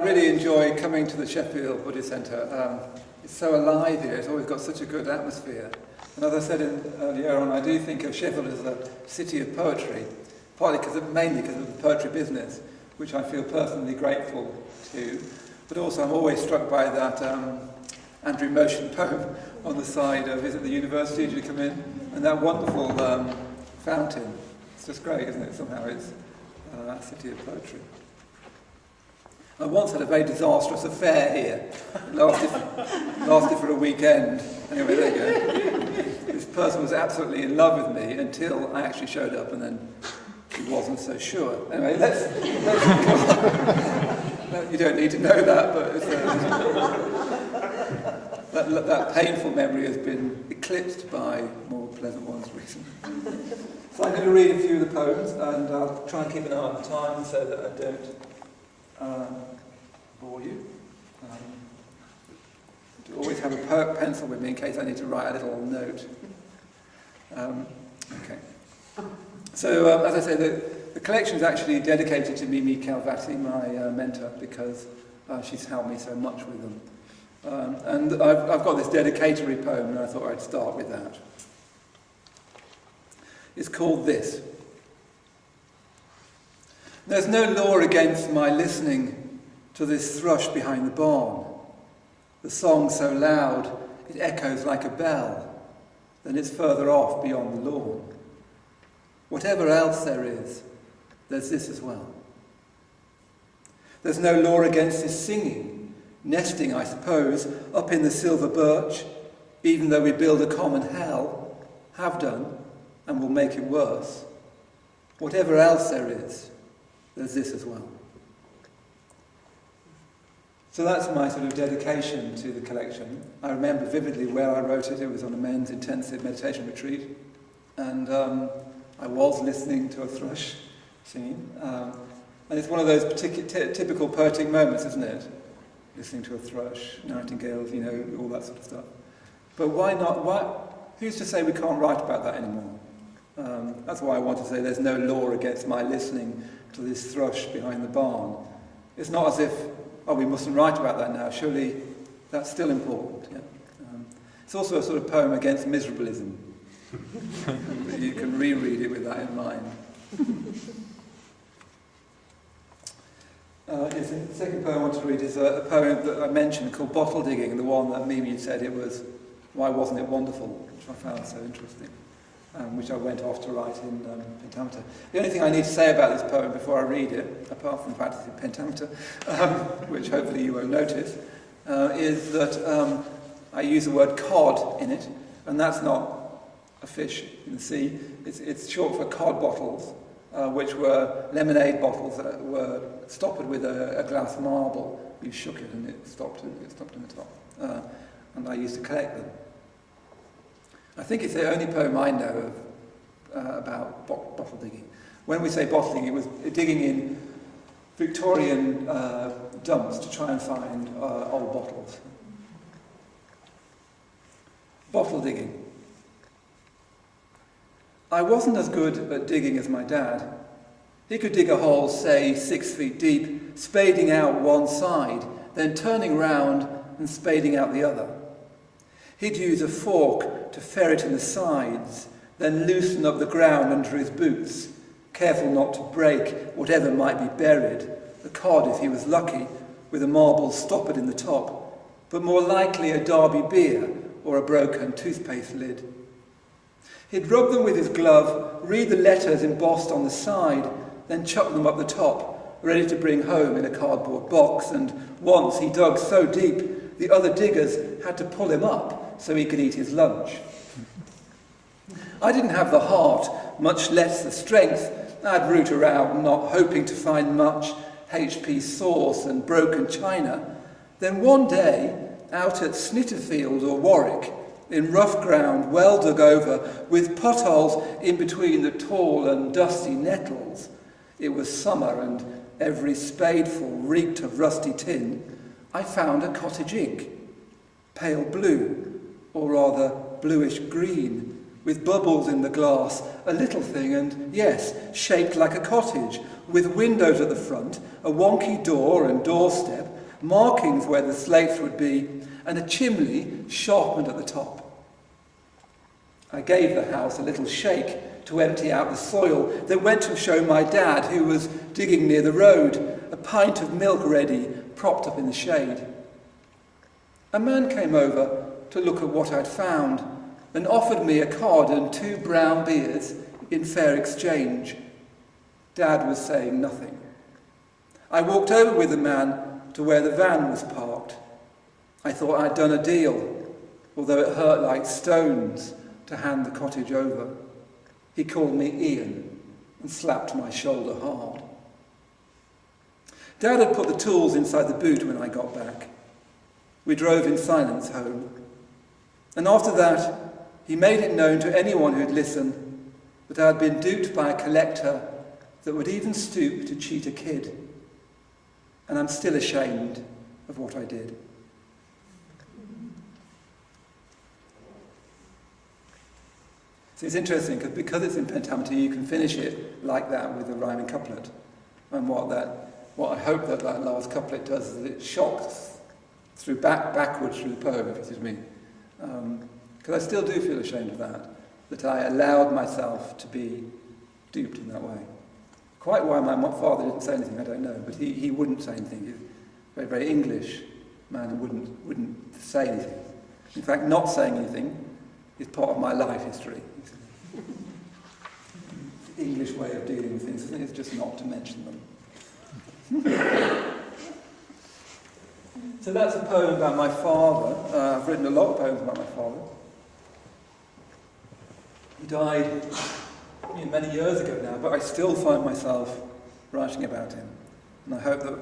I really enjoy coming to the Sheffield Buddhist Centre. It's so alive here, it's always got such a good atmosphere. And as I said earlier on, I do think of Sheffield as a city of poetry, mainly because of the poetry business, which I feel personally grateful to. But also I'm always struck by that Andrew Motion poem on the side of, is it the university as you come in? And that wonderful fountain. It's just great, isn't it? Somehow it's a city of poetry. I once had a very disastrous affair here. It lasted for a weekend. Anyway, there you go. This person was absolutely in love with me until I actually showed up, and then she wasn't so sure. Anyway, let's you don't need to know that, but that painful memory has been eclipsed by more pleasant ones recently. So I'm going to read a few of the poems, and I'll try and keep an eye on the time so that I don't bore you. I always have a pencil with me in case I need to write a little note. Okay. So, as I say, the collection is actually dedicated to Mimi Calvati, my mentor, because she's helped me so much with them. And I've got this dedicatory poem, and I thought I'd start with that. It's called This. There's no law against my listening to this thrush behind the barn. The song so loud it echoes like a bell, then it's further off beyond the lawn. Whatever else there is, there's this as well. There's no law against his singing, nesting, I suppose, up in the silver birch, even though we build a common hell, have done, and will make it worse. Whatever else there is, there's this as well. So that's my sort of dedication to the collection. I remember vividly where I wrote it. It was on a men's intensive meditation retreat, and I was listening to a thrush singing. And it's one of those typical poetic moments, isn't it? Listening to a thrush, nightingales, you know, all that sort of stuff. But why not? Who's to say we can't write about that anymore? That's why I want to say there's no law against my listening to this thrush behind the barn. It's not as if, oh, we mustn't write about that now. Surely that's still important. Yeah? It's also a sort of poem against miserabilism. You can reread it with that in mind. Yes, the second poem I want to read is a poem that I mentioned called Bottle Digging, the one that Mimi said it was, why wasn't it wonderful, which I found so interesting, which I went off to write in pentameter. The only thing I need to say about this poem before I read it, apart from the fact it's in pentameter, which hopefully you won't notice, is that I use the word cod in it, and that's not a fish in the sea. It's short for cod bottles, which were lemonade bottles that were stoppered with a glass marble. You shook it and it stopped in the top. And I used to collect them. I think it's the only poem I know of about bottle digging. When we say bottle digging, it was digging in Victorian dumps to try and find old bottles. Bottle digging. I wasn't as good at digging as my dad. He could dig a hole, say, 6 feet deep, spading out one side, then turning round and spading out the other. He'd use a fork to ferret in the sides, then loosen up the ground under his boots, careful not to break whatever might be buried, the cod if he was lucky, with a marble stoppered in the top, but more likely a Derby beer or a broken toothpaste lid. He'd rub them with his glove, read the letters embossed on the side, then chuck them up the top, ready to bring home in a cardboard box, and once he dug so deep, the other diggers had to pull him up so he could eat his lunch. I didn't have the heart, much less the strength. I'd root around, not hoping to find much HP sauce and broken china. Then one day, out at Snitterfield or Warwick, in rough ground, well dug over, with potholes in between the tall and dusty nettles. It was summer and every spadeful reeked of rusty tin. I found a cottage ink, pale blue, or rather bluish green, with bubbles in the glass, a little thing, and yes, shaped like a cottage, with windows at the front, a wonky door and doorstep, markings where the slates would be, and a chimney sharpened at the top. I gave the house a little shake to empty out the soil, then went to show my dad, who was digging near the road, a pint of milk ready, propped up in the shade. A man came over to look at what I'd found and offered me a cod and 2 brown beers in fair exchange. Dad was saying nothing. I walked over with the man to where the van was parked. I thought I'd done a deal, although it hurt like stones to hand the cottage over. He called me Ian and slapped my shoulder hard. Dad had put the tools inside the boot when I got back. We drove in silence home. And after that, he made it known to anyone who'd listen that I had been duped by a collector that would even stoop to cheat a kid. And I'm still ashamed of what I did. So it's interesting because it's in pentameter, you can finish it like that with a rhyming couplet. And what I hope that last couplet does is it shocks backwards through the poem, if you see what I mean. Because I still do feel ashamed of that I allowed myself to be duped in that way. Quite why my father didn't say anything, I don't know, but he wouldn't say anything. He's a very, very English man and wouldn't say anything. In fact, not saying anything is part of my life history. The English way of dealing with things is just not to mention them. So that's a poem about my father. I've written a lot of poems about my father. He died many years ago now, but I still find myself writing about him. And I hope that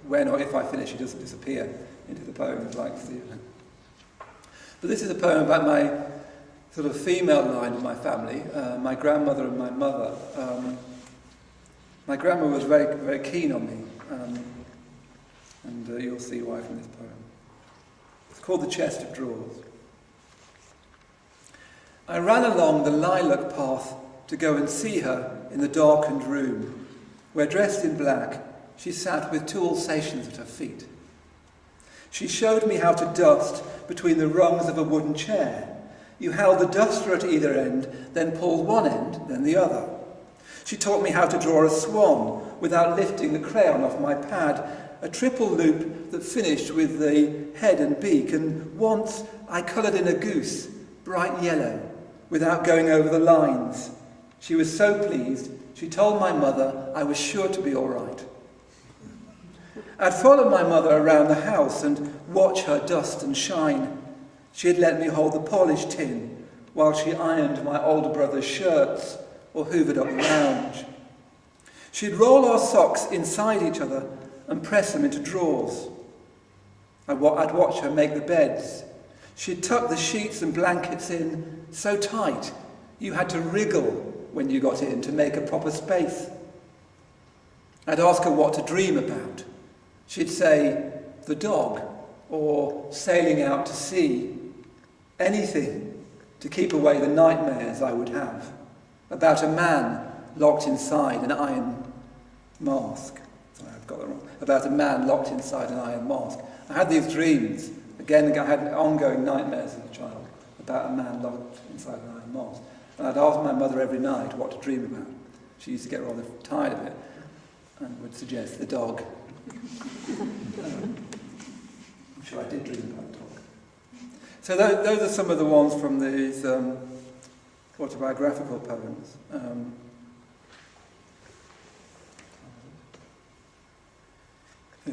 when or if I finish, he doesn't disappear into the poems like Stephen. But this is a poem about my sort of female line of my family, my grandmother and my mother. My grandma was very, very keen on me, and you'll see why from this poem. It's called The Chest of Drawers. I ran along the lilac path to go and see her in the darkened room, where, dressed in black, she sat with 2 Alsatians at her feet. She showed me how to dust between the rungs of a wooden chair. You held the duster at either end, then pulled one end, then the other. She taught me how to draw a swan without lifting the crayon off my pad, a triple loop that finished with the head and beak, and once I coloured in a goose, bright yellow, without going over the lines. She was so pleased, she told my mother I was sure to be all right. I'd follow my mother around the house and watch her dust and shine. She had let me hold the polish tin while she ironed my older brother's shirts or hoovered up the lounge. She'd roll our socks inside each other and press them into drawers. I'd watch her make the beds. She'd tuck the sheets and blankets in so tight you had to wriggle when you got in to make a proper space. I'd ask her what to dream about. She'd say, the dog, or sailing out to sea. Anything to keep away the nightmares I would have about a man locked inside an iron mask. Sorry, I've got that wrong. About a man locked inside an iron mask. I had these dreams. Again, I had ongoing nightmares as a child about a man locked inside an iron mask. And I'd ask my mother every night what to dream about. She used to get rather tired of it and would suggest the dog. I'm sure I did dream about a dog. So those are some of the ones from these autobiographical poems.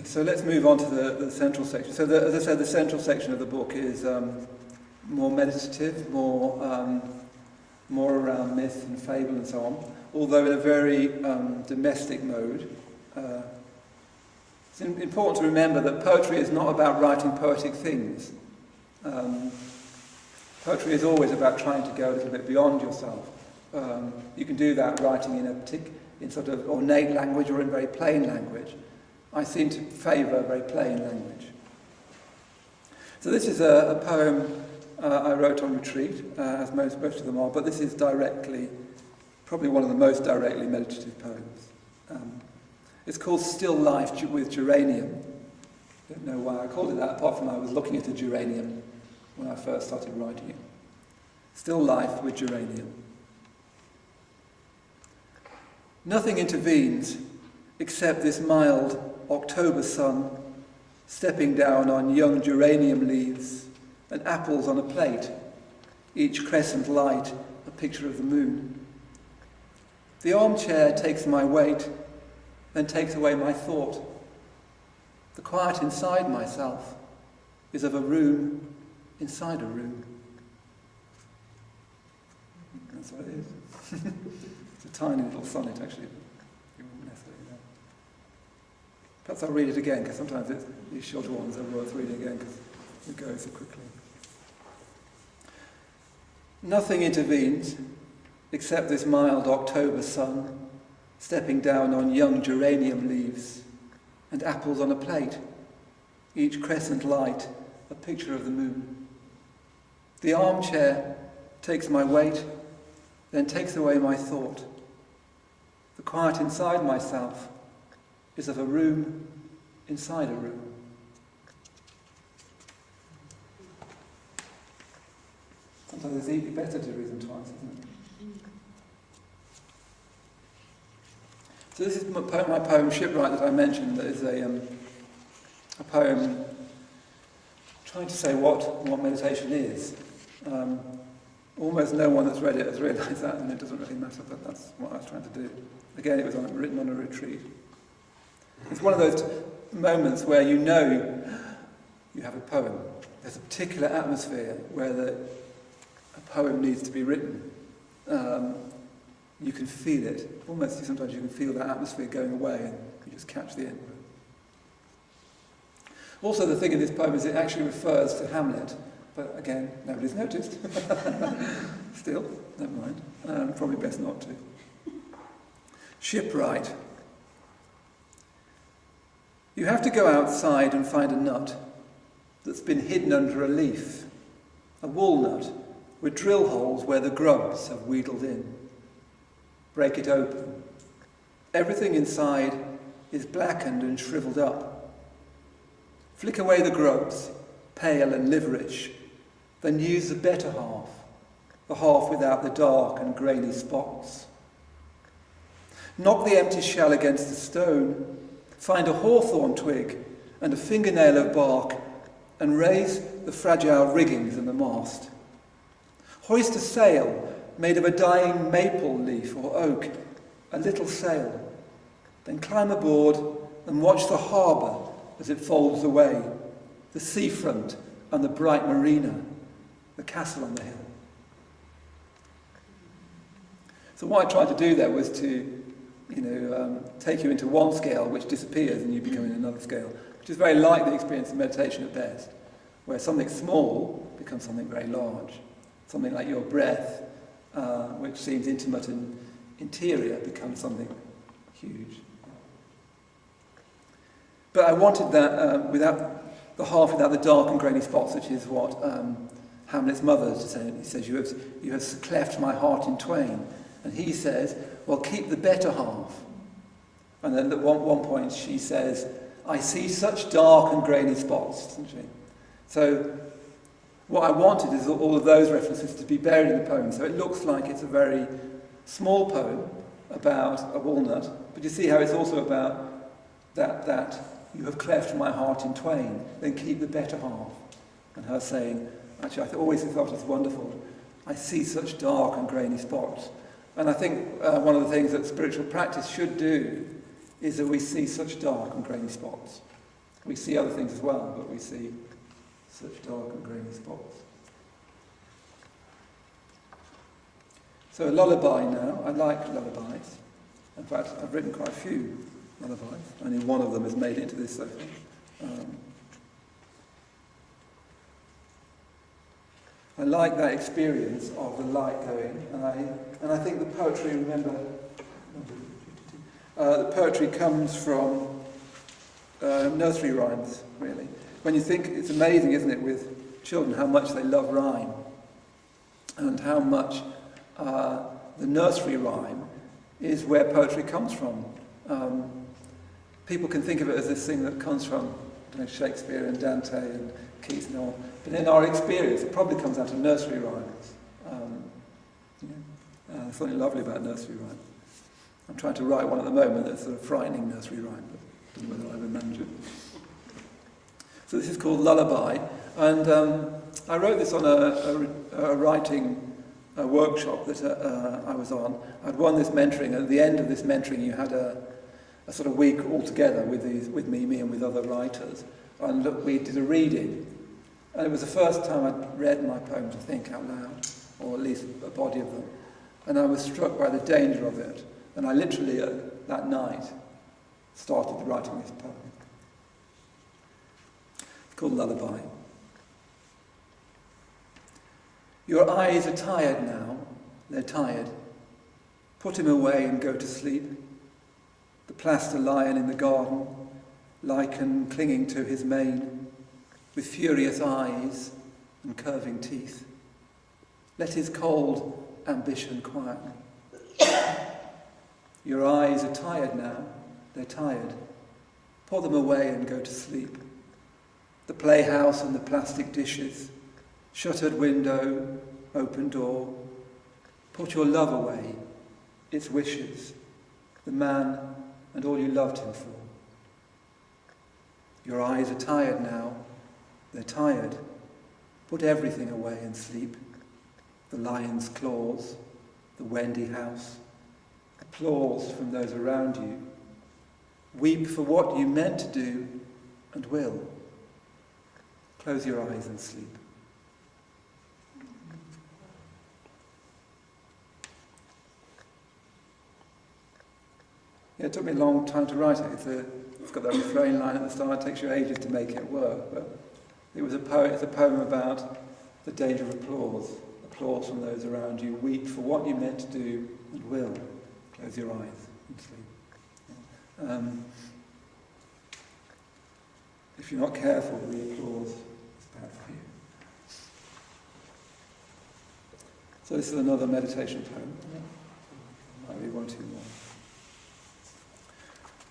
So let's move on to the central section. So as I said, the central section of the book is more meditative, more around myth and fable and so on, although in a very domestic mode. It's important to remember that poetry is not about writing poetic things. Poetry is always about trying to go a little bit beyond yourself. You can do that writing in sort of ornate language or in very plain language. I seem to favour very plain language. So this is a poem I wrote on retreat, as most of them are, but this is probably one of the most directly meditative poems. It's called Still Life with Geranium. I don't know why I called it that, apart from I was looking at a geranium when I first started writing it. Still Life with Geranium. Nothing intervenes except this mild October sun stepping down on young geranium leaves and apples on a plate, each crescent light a picture of the moon. The armchair takes my weight, then takes away my thought. The quiet inside myself is of a room inside a room. That's what it is. It's a tiny little sonnet, actually. You wouldn't necessarily know. Perhaps I'll read it again, because sometimes these shorter ones are worth reading again, because it goes so quickly. Nothing intervenes except this mild October sun stepping down on young geranium leaves and apples on a plate, each crescent light a picture of the moon. The armchair takes my weight, then takes away my thought. The quiet inside myself is of a room inside a room. Sometimes it's better to read them twice, isn't it? So this is my poem Shipwright that I mentioned, that is a poem trying to say what meditation is. Almost no one that's read it has realised that, and it doesn't really matter, but that's what I was trying to do. Again, it was written on a retreat. It's one of those moments where you know you have a poem. There's a particular atmosphere where a poem needs to be written. You can feel it. Almost sometimes you can feel that atmosphere going away and you just catch the end of it. Also, the thing in this poem is it actually refers to Hamlet, but again, nobody's noticed. Still, never mind. Probably best not to. Shipwright. You have to go outside and find a nut that's been hidden under a leaf, a walnut with drill holes where the grubs have wheedled in. Break it open. Everything inside is blackened and shriveled up. Flick away the grubs, pale and liverish, then use the better half, the half without the dark and grainy spots. Knock the empty shell against the stone, find a hawthorn twig and a fingernail of bark, and raise the fragile riggings and the mast. Hoist a sail made of a dying maple leaf or oak, a little sail. Then climb aboard and watch the harbour as it folds away, the seafront and the bright marina, the castle on the hill. So what I tried to do there was to, take you into one scale which disappears and you become in another scale, which is very like the experience of meditation at best, where something small becomes something very large. Something like your breath, which seems intimate and interior, becomes something huge. But I wanted that without the half without the dark and grainy spots, which is what Hamlet's mother said. He says, you have cleft my heart in twain. And he says, well, keep the better half. And then at one point she says, I see such dark and grainy spots, doesn't she? So what I wanted is all of those references to be buried in the poem. So it looks like it's a very small poem about a walnut, but you see how it's also about that you have cleft my heart in twain, then keep the better half. And her saying, actually I always thought it's wonderful, I see such dark and grainy spots. And I think one of the things that spiritual practice should do is that we see such dark and grainy spots. We see other things as well, but we see such dark and grainy spots. So a lullaby now. I like lullabies. In fact, I've written quite a few lullabies. Only one of them has made it into this so far. I like that experience of the light going, and I think the poetry, the poetry comes from nursery rhymes, really. When you think, it's amazing, isn't it, with children how much they love rhyme and how much the nursery rhyme is where poetry comes from. People can think of it as this thing that comes from Shakespeare and Dante and Keats and all, but in our experience it probably comes out of nursery rhymes. There's something lovely about nursery rhyme. I'm trying to write one at the moment that's sort of frightening nursery rhyme, but I don't know whether I'll ever manage it. So this is called Lullaby, and I wrote this on a writing workshop that I was on. I'd won this mentoring, and at the end of this mentoring you had a sort of week all together with me and with other writers, and we did a reading. And it was the first time I'd read my poems, I think, out loud, or at least a body of them. And I was struck by the danger of it. And I literally, that night, started writing this poem. It's called Lullaby. Your eyes are tired now, they're tired. Put him away and go to sleep. The plaster lion in the garden, lichen clinging to his mane, with furious eyes and curving teeth. Let his cold ambition quieten. Your eyes are tired now, they're tired. Put them away and go to sleep. The playhouse and the plastic dishes, shuttered window, open door. Put your love away, its wishes, the man and all you loved him for. Your eyes are tired now, they're tired. Put everything away and sleep. The lion's claws, the Wendy house, applause from those around you. Weep for what you meant to do and will. Close your eyes and sleep. Yeah, it took me a long time to write it. It's got that refrain line at the start. It takes you ages to make it work. But it's a poem about the danger of applause. Applause from those around you. Weep for what you meant to do and will. Close your eyes and sleep. If you're not careful, the applause is bad for you. So this is another meditation poem. Might read one or two more.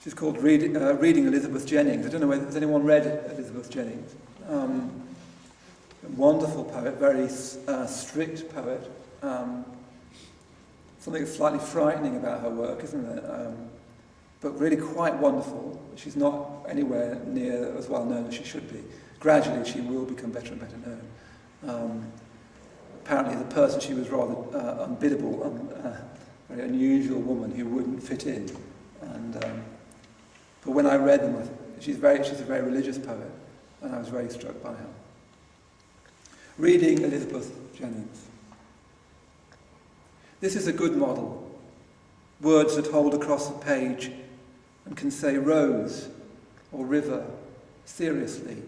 She's called Reading Elizabeth Jennings. I don't know whether has anyone read Elizabeth Jennings. A wonderful poet, very strict poet. Something slightly frightening about her work, isn't it? But really quite wonderful. She's not anywhere near as well known as she should be. Gradually she will become better and better known. Apparently the person, she was rather unbiddable, very unusual woman who wouldn't fit in. But when I read them, she's a very religious poet, and I was very struck by her. Reading Elizabeth Jennings. This is a good model. Words that hold across the page and can say rose or river seriously,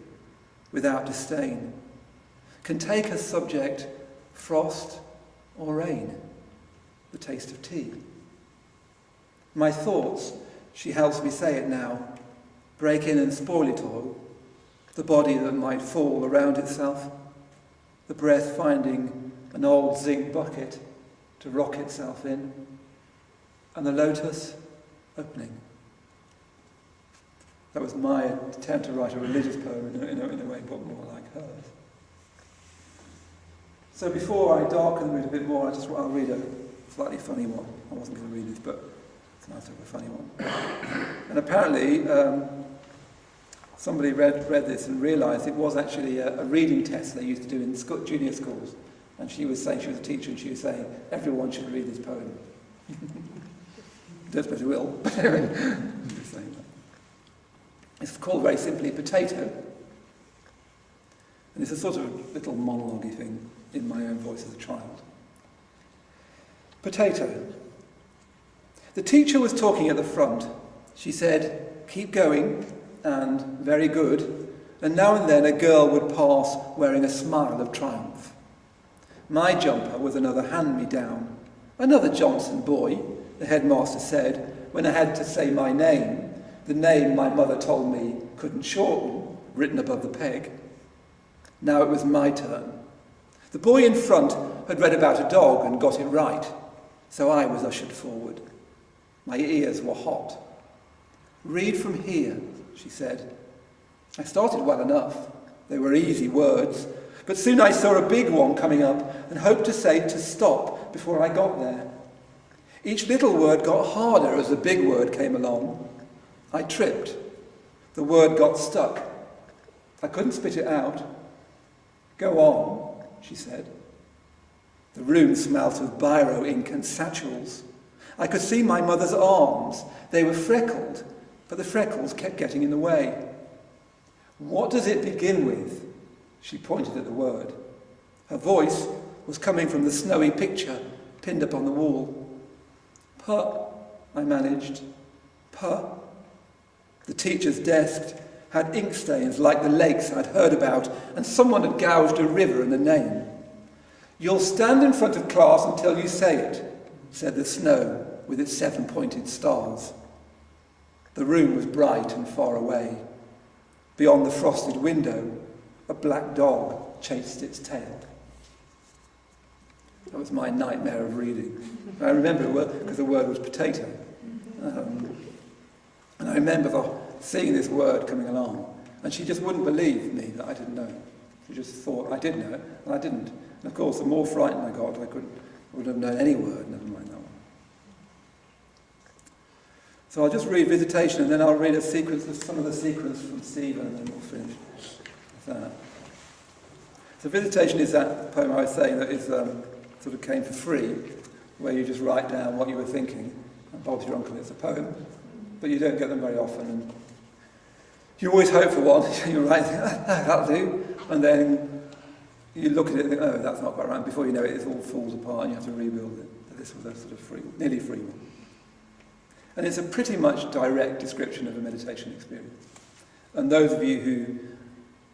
without disdain. Can take as subject frost or rain, the taste of tea. My thoughts, she helps me say it now, break in and spoil it all, the body that might fall around itself, the breath finding an old zinc bucket to rock itself in, and the lotus opening. That was my attempt to write a religious poem in a way, but more like hers. So before I darken the mood a bit more, I'll read a slightly funny one. I wasn't going to read this, but it's nice to have a funny one. And apparently, somebody read this and realised it was actually a reading test they used to do in junior schools. And she was saying, she was a teacher, and she was saying, everyone should read this poem. Don't suppose you will, but anyway, I'm just saying that. It's called very simply Potato. And it's a sort of little monologue-y thing in my own voice as a child. Potato. The teacher was talking at the front. She said, keep going, and very good. And now and then a girl would pass wearing a smile of triumph. My jumper was another hand-me-down. Another Johnson boy, the headmaster said, when I had to say my name, the name my mother told me couldn't shorten, written above the peg. Now it was my turn. The boy in front had read about a dog and got it right, so I was ushered forward. My ears were hot. "Read from here," she said. I started well enough. They were easy words, but soon I saw a big one coming up and hoped to say to stop before I got there. Each little word got harder as the big word came along. I tripped. The word got stuck. I couldn't spit it out. "Go on," she said. The room smelt of biro ink and satchels. I could see my mother's arms. They were freckled, but the freckles kept getting in the way. "What does it begin with?" She pointed at the word. Her voice was coming from the snowy picture pinned up on the wall. "P," I managed. "P." The teacher's desk had ink stains like the lakes I'd heard about, and someone had gouged a river and a name. "You'll stand in front of class until you say it," said the snow with its 7 pointed stars. The room was bright and far away. Beyond the frosted window, a black dog chased its tail. That was my nightmare of reading. I remember because the word was potato. And I remember seeing this word coming along, and she just wouldn't believe me that I didn't know it. She just thought I did know it, and I didn't. And of course, the more frightened I got, I wouldn't have known any word, never mind that one. So I'll just read Visitation, and then I'll read some of the sequence from Stephen, and then we'll finish with that. So Visitation is that poem I was saying that is sort of came for free, where you just write down what you were thinking, and Bob's your uncle, it's a poem, but you don't get them very often, and you always hope for one. You write, that'll do, and then you look at it and think, oh, that's not quite right. Before you know it, it all falls apart and you have to rebuild it. But this was a sort of nearly free one. And it's a pretty much direct description of a meditation experience. And those of you who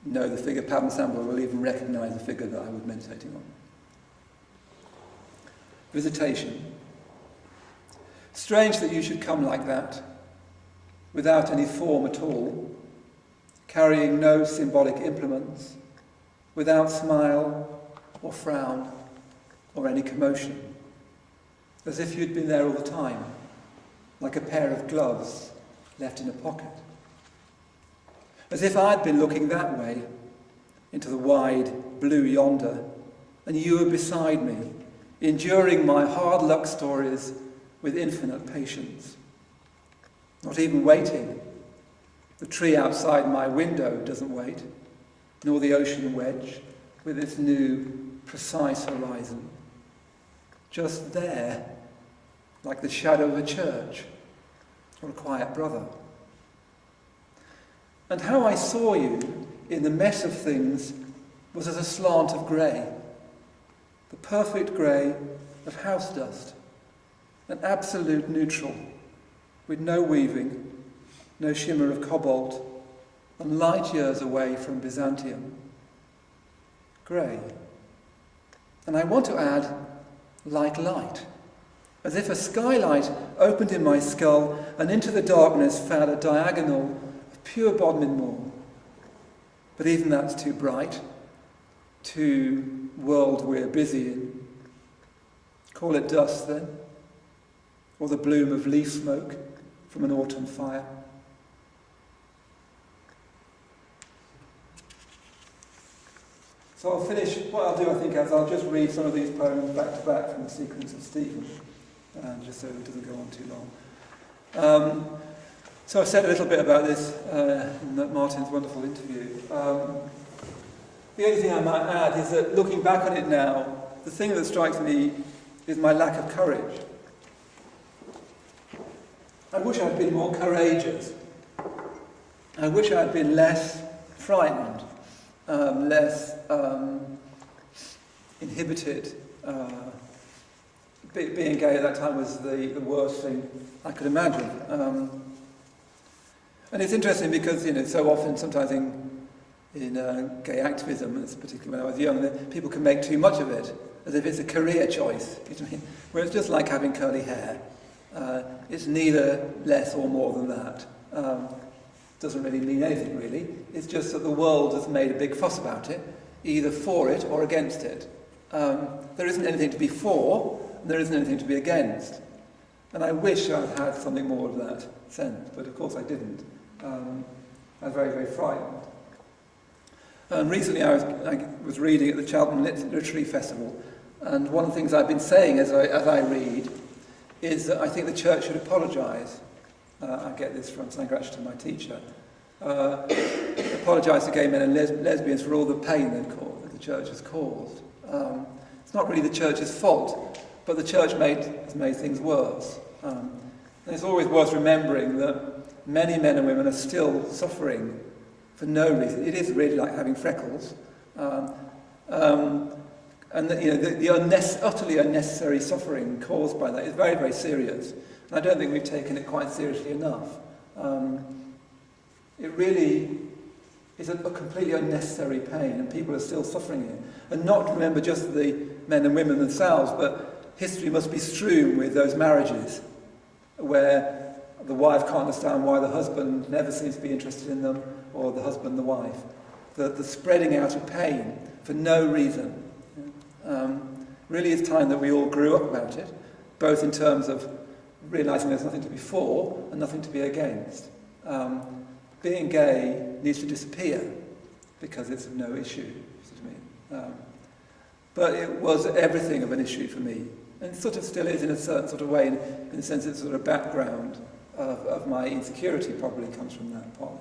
know the figure Padmasambhava will even recognise the figure that I was meditating on. Visitation. Strange that you should come like that, without any form at all, carrying no symbolic implements, without smile or frown or any commotion, as if you'd been there all the time, like a pair of gloves left in a pocket. As if I'd been looking that way, into the wide blue yonder, and you were beside me, enduring my hard luck stories with infinite patience. Not even waiting. The tree outside my window doesn't wait, nor the ocean wedge with its new, precise horizon. Just there, like the shadow of a church or a quiet brother. And how I saw you in the mess of things was as a slant of grey, the perfect grey of house dust, an absolute neutral, with no weaving, no shimmer of cobalt, and light years away from Byzantium. Grey. And I want to add, like light, as if a skylight opened in my skull and into the darkness fell a diagonal of pure Bodmin Moor. But even that's too bright, too world we're busy in. Call it dust then, or the bloom of leaf smoke from an autumn fire. So I'll finish, what I'll do I think is I'll just read some of these poems back to back from the sequence of Stephen, just so it doesn't go on too long. So I've said a little bit about this in Martin's wonderful interview. The only thing I might add is that looking back on it now, the thing that strikes me is my lack of courage. I wish I'd been more courageous. I wish I'd been less frightened, less inhibited. Being gay at that time was the worst thing I could imagine. And it's interesting because, so often, sometimes in gay activism, particularly when I was young, people can make too much of it, as if it's a career choice. You know what I mean? Where it's just like having curly hair. It's neither less or more than that. Doesn't really mean anything, really. It's just that the world has made a big fuss about it, either for it or against it. There isn't anything to be for, and there isn't anything to be against. And I wish I'd had something more of that sense, but of course I didn't. I was very, very frightened. And recently I was reading at the Cheltenham Literary Festival, and one of the things I've been saying as I read is that I think the church should apologise. I get this from St. Gratchen, my teacher. Apologise to gay men and lesbians for all the pain that the church has caused. It's not really the church's fault, but the church has made things worse. And it's always worth remembering that many men and women are still suffering for no reason. It is really like having freckles. And the utterly unnecessary suffering caused by that is very, very serious. And I don't think we've taken it quite seriously enough. It really is a completely unnecessary pain, and people are still suffering it. And not to remember just the men and women themselves, but history must be strewn with those marriages where the wife can't understand why the husband never seems to be interested in them, or the husband the wife. The spreading out of pain for no reason. Really it's time that we all grew up about it, both in terms of realising there's nothing to be for and nothing to be against. Being gay needs to disappear because it's of no issue to me. But it was everything of an issue for me, and sort of still is in a certain sort of way, in the sense it's sort of background of my insecurity probably comes from that part.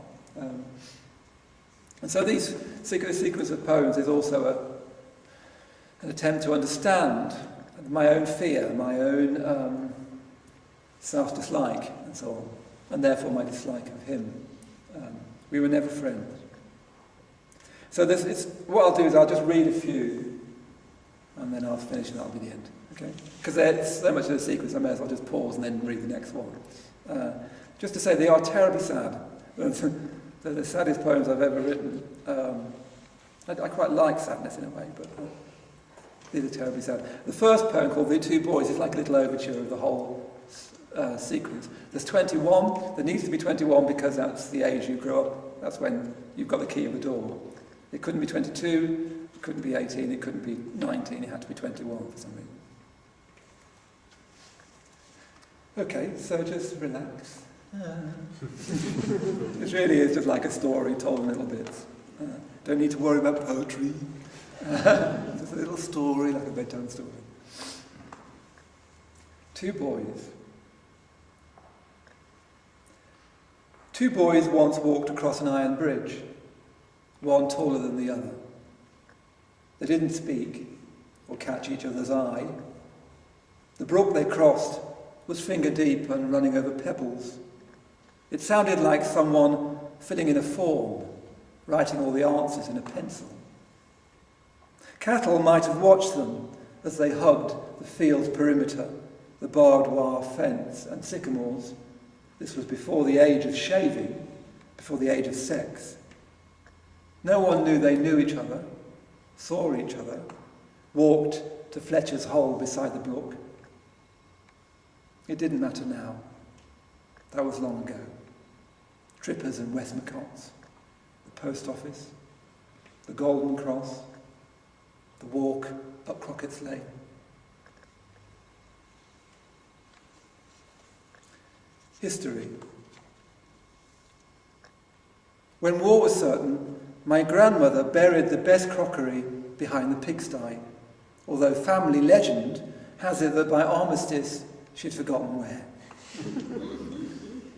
And so this sequence of poems is also an attempt to understand my own fear, my own self-dislike and so on, and therefore my dislike of him. We were never friends. So what I'll do is I'll just read a few, and then I'll finish and that'll be the end. Okay? Because there's so much of the sequence, I may as well just pause and then read the next one. Just to say, they are terribly sad. They're the saddest poems I've ever written. I quite like sadness in a way, but these are terribly sad. The first poem, called The Two Boys, is like a little overture of the whole sequence. There's 21. There needs to be 21 because that's the age you grew up. That's when you've got the key of the door. It couldn't be 22, it couldn't be 18, it couldn't be 19, it had to be 21 for some reason. Okay, so just relax. It really is just like a story told in little bits. Don't need to worry about poetry. Just a little story, like a bedtime story. Two boys. Two boys once walked across an iron bridge, one taller than the other. They didn't speak or catch each other's eye. The brook they crossed was finger deep and running over pebbles. It sounded like someone filling in a form, writing all the answers in a pencil. Cattle might have watched them as they hugged the field's perimeter, the barbed wire fence and sycamores. This was before the age of shaving, before the age of sex. No one knew they knew each other, saw each other, walked to Fletcher's hole beside the brook. It didn't matter now. That was long ago. Trippers and Westmacots, the post office, the Golden Cross, the walk up Crockett's Lane. History. When war was certain, my grandmother buried the best crockery behind the pigsty, although family legend has it that by armistice she'd forgotten where.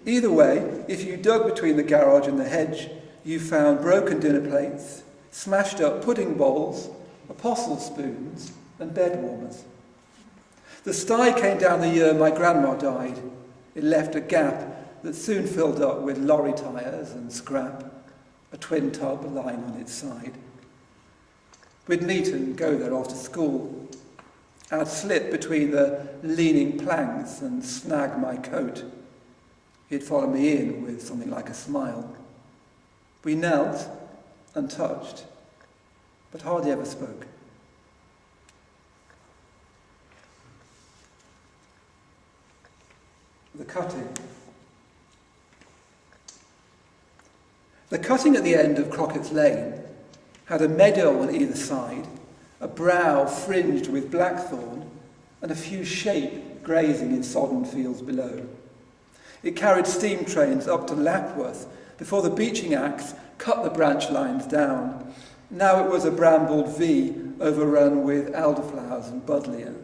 Either way, if you dug between the garage and the hedge, you found broken dinner plates, smashed up pudding bowls, apostle spoons and bed warmers. The sty came down the year my grandma died. It left a gap that soon filled up with lorry tyres and scrap, a twin tub lying on its side. We'd meet and go there after school. I'd slip between the leaning planks and snag my coat. He'd follow me in with something like a smile. We knelt and touched, but hardly ever spoke. The cutting. The cutting at the end of Crockett's Lane had a meadow on either side, a brow fringed with blackthorn, and a few sheep grazing in sodden fields below. It carried steam trains up to Lapworth before the beaching axe cut the branch lines down. Now it was a brambled V overrun with elderflowers and buddleia.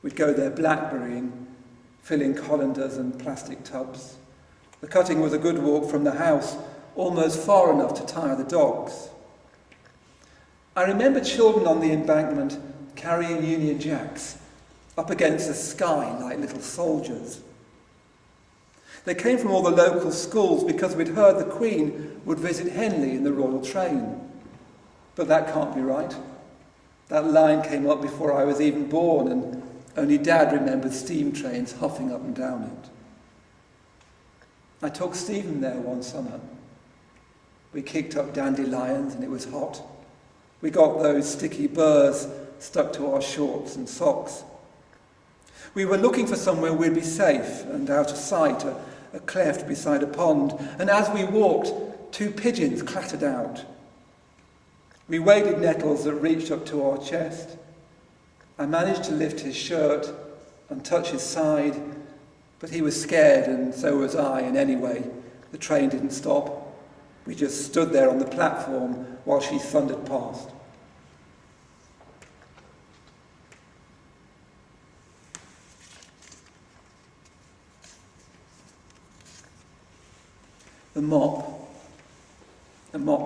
We'd go there blackberrying, filling colanders and plastic tubs. The cutting was a good walk from the house, almost far enough to tire the dogs. I remember children on the embankment carrying Union Jacks up against the sky like little soldiers. They came from all the local schools because we'd heard the Queen would visit Henley in the royal train. But that can't be right. That line came up before I was even born, and only Dad remembered steam trains huffing up and down it. I took Stephen there one summer. We kicked up dandelions and it was hot. We got those sticky burrs stuck to our shorts and socks. We were looking for somewhere we'd be safe and out of sight, a cleft beside a pond, and as we walked, 2 pigeons clattered out. We waded nettles that reached up to our chest. I managed to lift his shirt and touch his side, but he was scared and so was I, and anyway, the train didn't stop. We just stood there on the platform while she thundered past. The mop,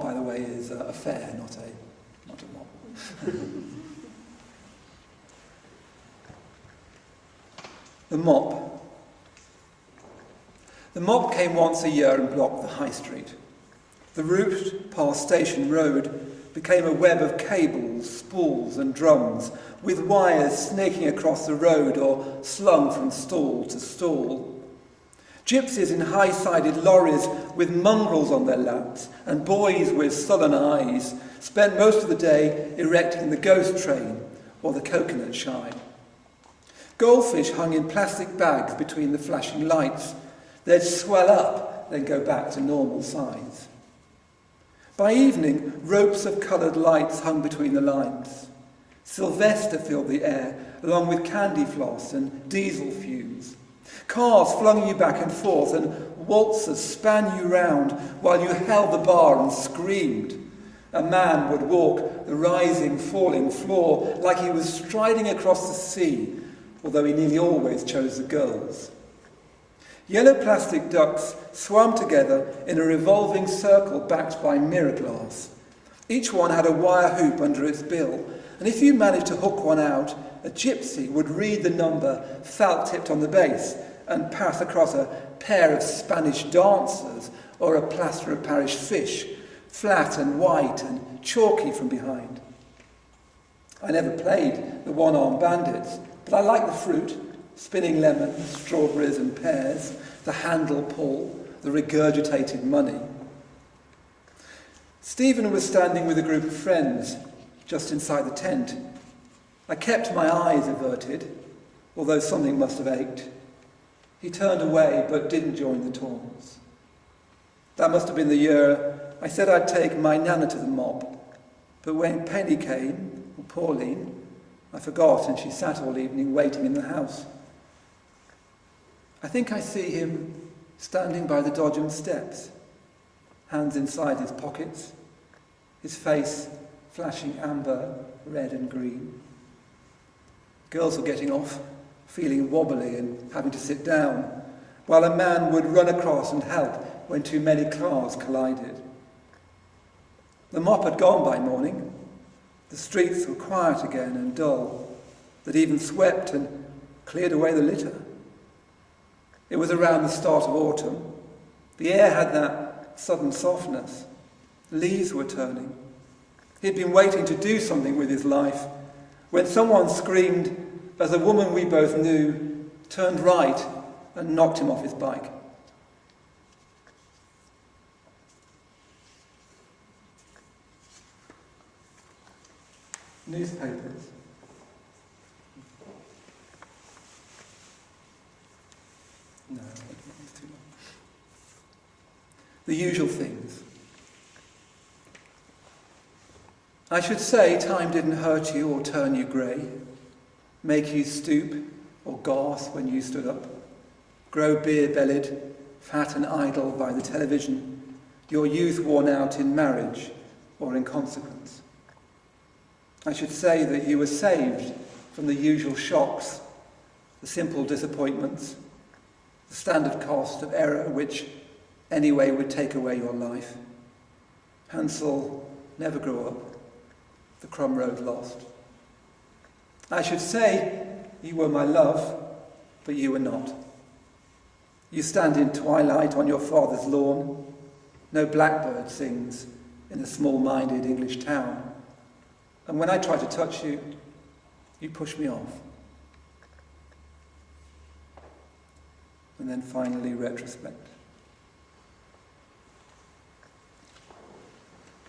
by the way, is a fair, not a mop. The mop. The mop came once a year and blocked the high street. The route past Station Road became a web of cables, spools and drums, with wires snaking across the road or slung from stall to stall. Gypsies in high-sided lorries with mongrels on their laps and boys with sullen eyes spent most of the day erecting the ghost train or the coconut shy. Goldfish hung in plastic bags between the flashing lights. They'd swell up, then go back to normal size. By evening, ropes of coloured lights hung between the lines. Sylvester filled the air, along with candy floss and diesel fumes. Cars flung you back and forth, and waltzers span you round while you held the bar and screamed. A man would walk the rising, falling floor like he was striding across the sea, although he nearly always chose the girls. Yellow plastic ducks swam together in a revolving circle backed by mirror glass. Each one had a wire hoop under its bill, and if you managed to hook one out, a gypsy would read the number felt-tipped on the base and pass across a pair of Spanish dancers or a plaster of Paris fish, flat and white and chalky from behind. I never played the one-armed bandits, but I liked the fruit, spinning lemons, strawberries and pears, the handle pull, the regurgitated money. Stephen was standing with a group of friends just inside the tent. I kept my eyes averted, although something must have ached. He turned away but didn't join the taunts. That must have been the year I said I'd take my Nana to the mop, but when Penny came, or Pauline, I forgot and she sat all evening waiting in the house. I think I see him standing by the Dodgham steps, hands inside his pockets, his face flashing amber, red and green. Girls were getting off, feeling wobbly and having to sit down, while a man would run across and help when too many cars collided. The mop had gone by morning. The streets were quiet again and dull, that even swept and cleared away the litter. It was around the start of autumn. The air had that sudden softness. Leaves were turning. He'd been waiting to do something with his life when someone screamed as a woman we both knew turned right and knocked him off his bike. Newspapers. No, it's too long. The usual things. I should say time didn't hurt you or turn you grey, make you stoop or gasp when you stood up, grow beer-bellied, fat and idle by the television, your youth worn out in marriage or in consequence. I should say that you were saved from the usual shocks, the simple disappointments, the standard cost of error which anyway would take away your life. Hansel never grew up, the Crumb Road lost. I should say you were my love, but you were not. You stand in twilight on your father's lawn. No blackbird sings in a small-minded English town. And when I try to touch you, you push me off. And then finally, retrospect.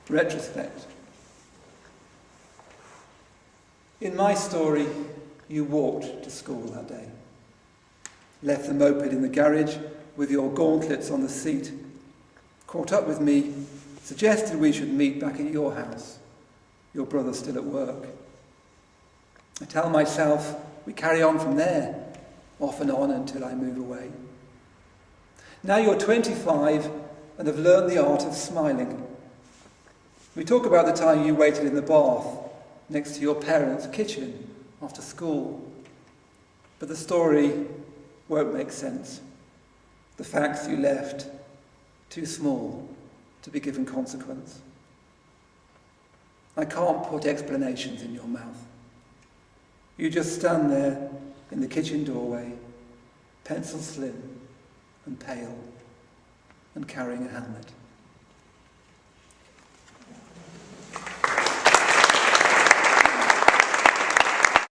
Retrospect. In my story, you walked to school that day. Left the moped in the garage with your gauntlets on the seat. Caught up with me, suggested we should meet back at your house. Your brother's still at work. I tell myself we carry on from there, off and on until I move away. Now you're 25 and have learned the art of smiling. We talk about the time you waited in the bath next to your parents' kitchen after school. But the story won't make sense. The facts you left too small to be given consequence. I can't put explanations in your mouth. You just stand there in the kitchen doorway, pencil slim and pale, and carrying a helmet.